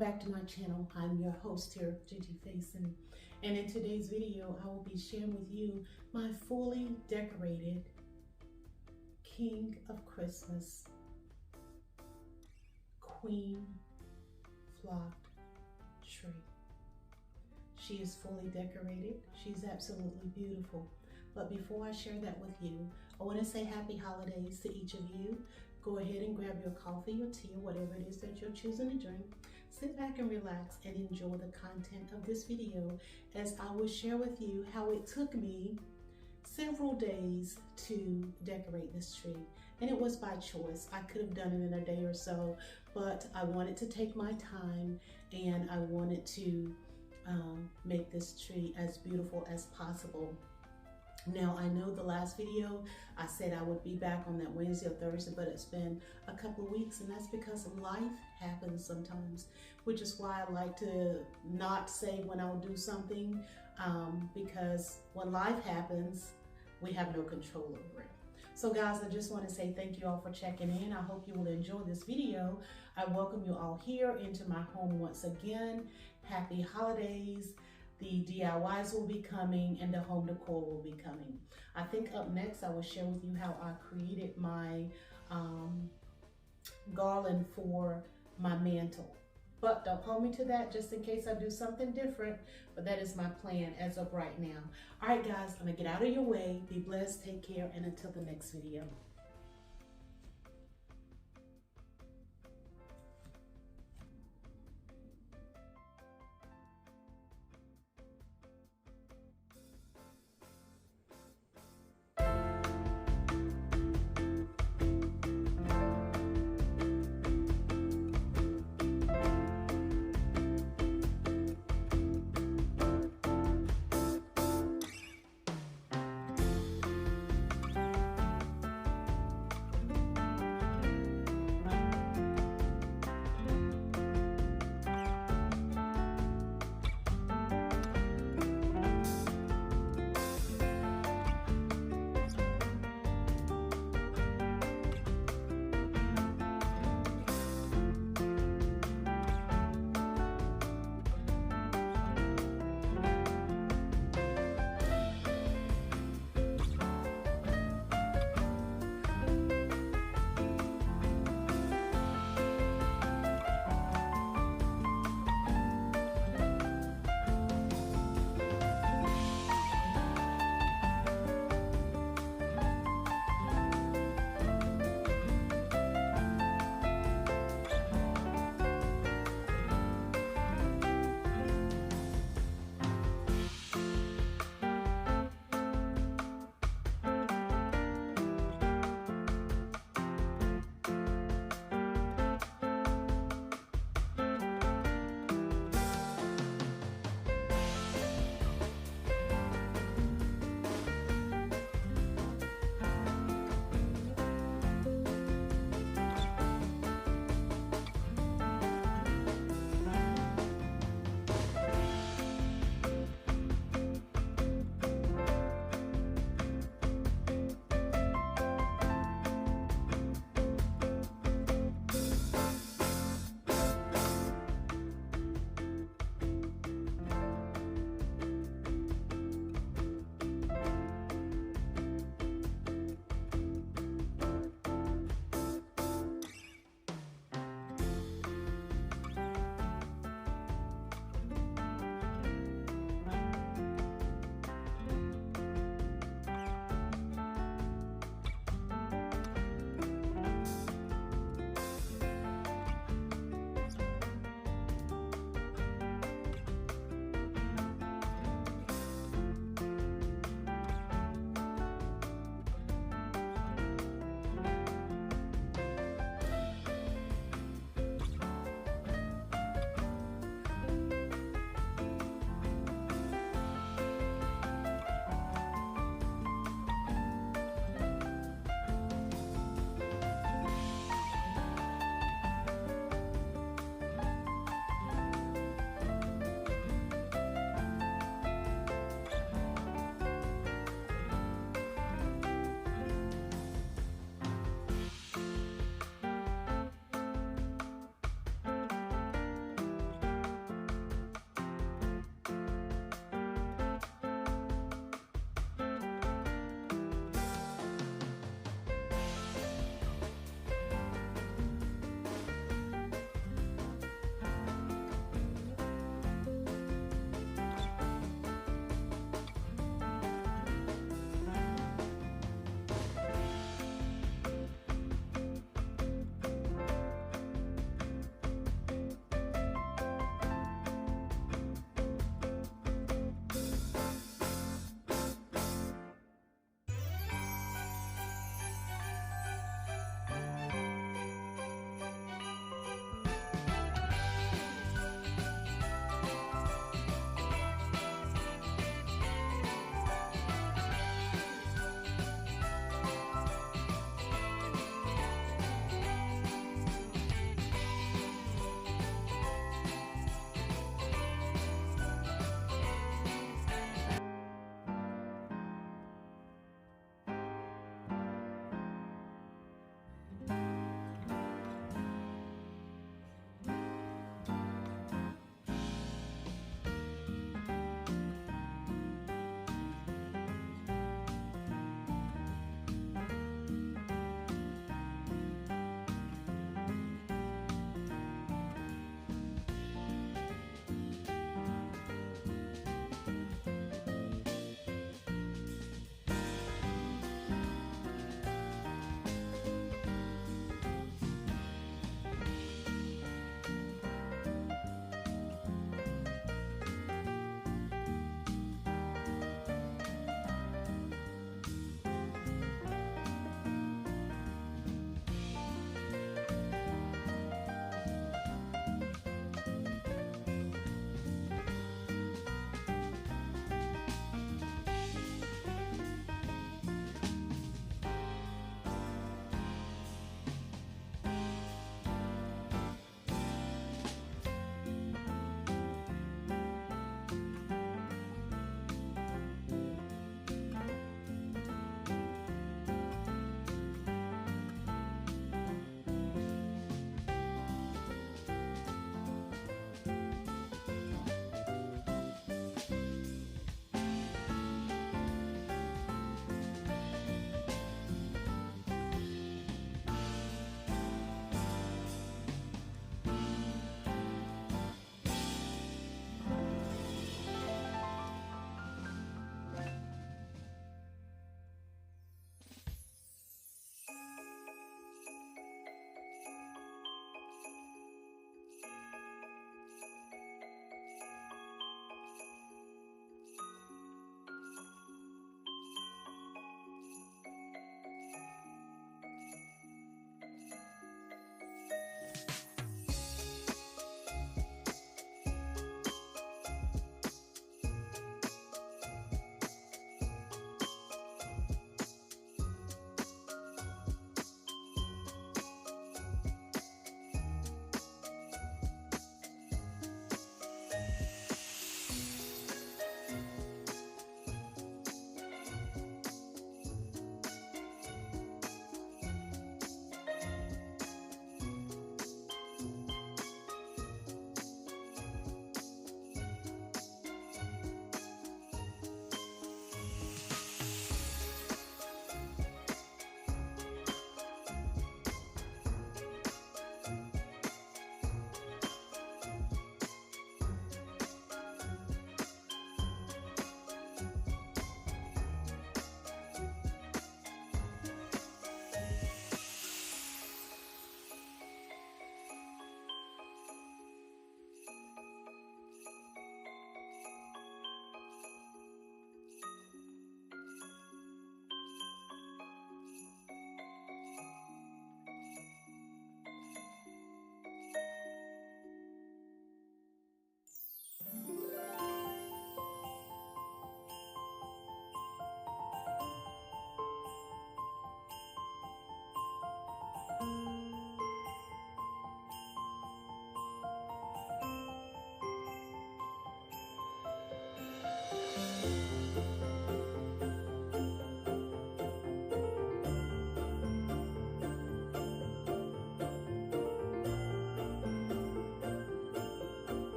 back to my channel. I'm your host here, Gigi Faison, and in today's video I will be sharing with you my fully decorated King of Christmas Queen flocked tree. She is fully decorated. She's absolutely beautiful. But before I share that with you, I want to say happy holidays to each of you. Go ahead and grab your coffee, your tea, or whatever it is that you're choosing to drink. Sit back and relax and enjoy the content of this video as I will share with you how it took me several days to decorate this tree. And it was by choice. I could have done it in a day or so, but I wanted to take my time and I wanted to make this tree as beautiful as possible. Now, I know the last video I said I would be back on that Wednesday or Thursday, but it's been a couple of weeks, and that's because life happens sometimes, which is why I like to not say when I'll do something, because when life happens, we have no control over it. So guys, I just want to say thank you all for checking in. I hope you will enjoy this video. I welcome you all here into my home once again. Happy holidays. The DIYs will be coming and the home decor will be coming. I think up next I will share with you how I created my garland for my mantle. But don't hold me to that just in case I do something different, but that is my plan as of right now. All right guys, I'm gonna get out of your way. Be blessed, take care, and until the next video.